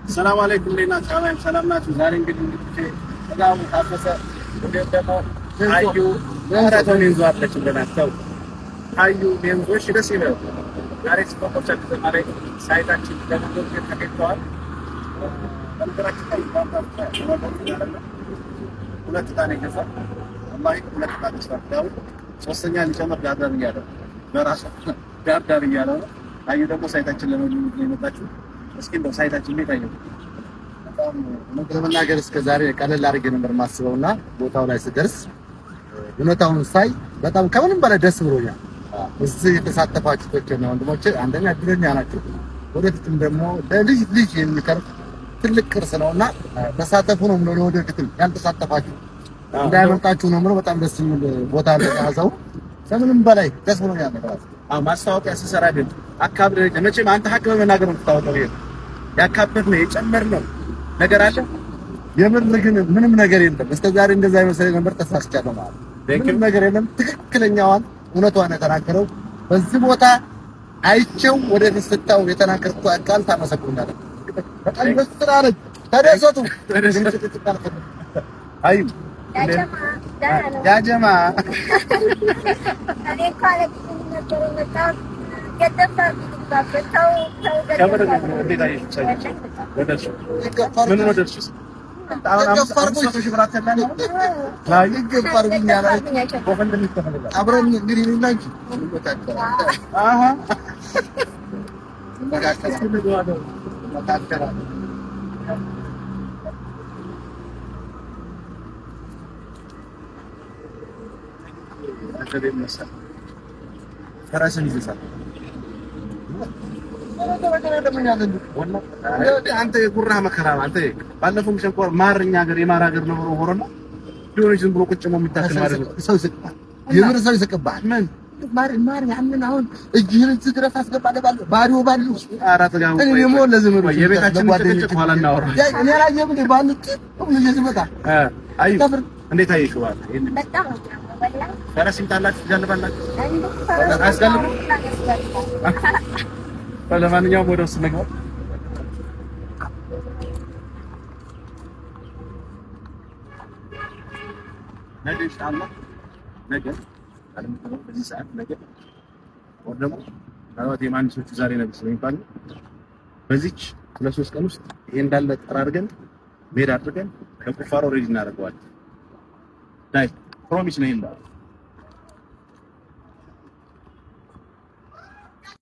ሰላም አለይኩም ለና ሰላም ናችሁ። ዛሬ እንግዲህ በጣም ታፈሰ ደግሞ አዩ ማራቶን ይዟለች እንደናቸው አዩ ሜንዞች ደስ ይላል። ዛሬ ስፖርቶች ተማሪ ሳይታችን ለመንገድ ተከፍተዋል። ሁለት ታኔ ከዛ አላህ ሁለት ታኔ ተሳፍተው ሶስተኛ ሊጨመር ዳርዳር እያለ በራሱ ዳርዳር እያለ አዩ ደግሞ ሳይታችን ለመንገድ የመጣችው እስኪ እንደው ሳይታችን እንዴት አየው? በጣም ለመናገር እስከ ዛሬ ቀለል አድርጌ ነበር የማስበውና ቦታው ላይ ስደርስ እውነታውን ሳይ በጣም ከምንም በላይ ደስ ብሎኛል። እዚህ የተሳተፋችሁ ወንድሞቼ አንደኛ እድለኛ ናችሁ። ወደፊትም ደግሞ ለልጅ ልጅ የሚቀርብ ትልቅ ቅርስ ነውና ተሳተፉ ነው የምለው። ወደፊትም ያልተሳተፋችሁ እንዳይመጣችሁ ነው የምለው። በጣም ደስ የሚል ቦታ ለታዘው ከምንም በላይ ደስ ብሎኛል። ማስታወቂያ ሲሰራ ግን አካባቢ መቼም አንተ ሀቅ በመናገር ነው የምታወቀው። ይሄ ያካበድነው የጨመርነው ነገር አለ። የምር ግን ምንም ነገር የለም። እስከዛሬ እንደዛ አይመስለኝ ነበር። ተሳስቻለሁ ማለት ምንም ነገር የለም። ትክክለኛዋን እውነቷን የተናገረው በዚህ ቦታ አይቼው ወደፊት ስታው የተናገርኩት ቃል ታመሰግናለህ። በጣም ደስ ይላል። ተደሰቱ። አዩ ያ ጀማ እኔ ካለ ነገር መጣው ከተፈር ባፈታው ከመረ እንዴት አይሽ ወደሽ ምን ወደሽ አሁን አምስት ሺህ ብር አተላኝ ላይ ይገባርኛ ላይ ወፈንድ ምትፈልጋ አብረን እንግዲህ ልናንቺ አሃ ፈራስን ይዘሳል አንተ የጉራ መከራ አንተ ባለፈው ሸንኮር ማርኛ ሀገር የማር ሀገር ነው ወሮና ቢሆንሽ ዝም ብሎ ቁጭ ነው የሚታከል ማለት ነው። ሰው ይስቀባል፣ የምር ሰው ይስቀባል። ምን ማር ያንን አሁን እጅህን እዚህ ድረስ አስገባለህ ባዶ አራት ጋር እኔ ደግሞ ለዘመኑ የቤታችን ጭቅጭቅ ኋላ እናወራ እኔ አላየም እንደ ባንጥ ሁሉ ይዘመታ አይ እንዴት አየሽው? በጣም ፈረስ ይምጣላችሁ ትጋልባላችሁ አስጋልቡ። ለማንኛውም ወደ ውስጥ እንግባ። ነገ ኢንሻአላህ ነገ በዚህ ሰዓት ነገ ወር ደግሞ ታዋቂ ማንሶቹ ዛሬ ነው ስለሚባል በዚች 2-3 ቀን ውስጥ ይሄ እንዳለ ጠራርገን ሜዳ አድርገን ከቁፋሮ ሬዲ እናደርገዋለን። ዳይ ፕሮሚስ ነው ይላል።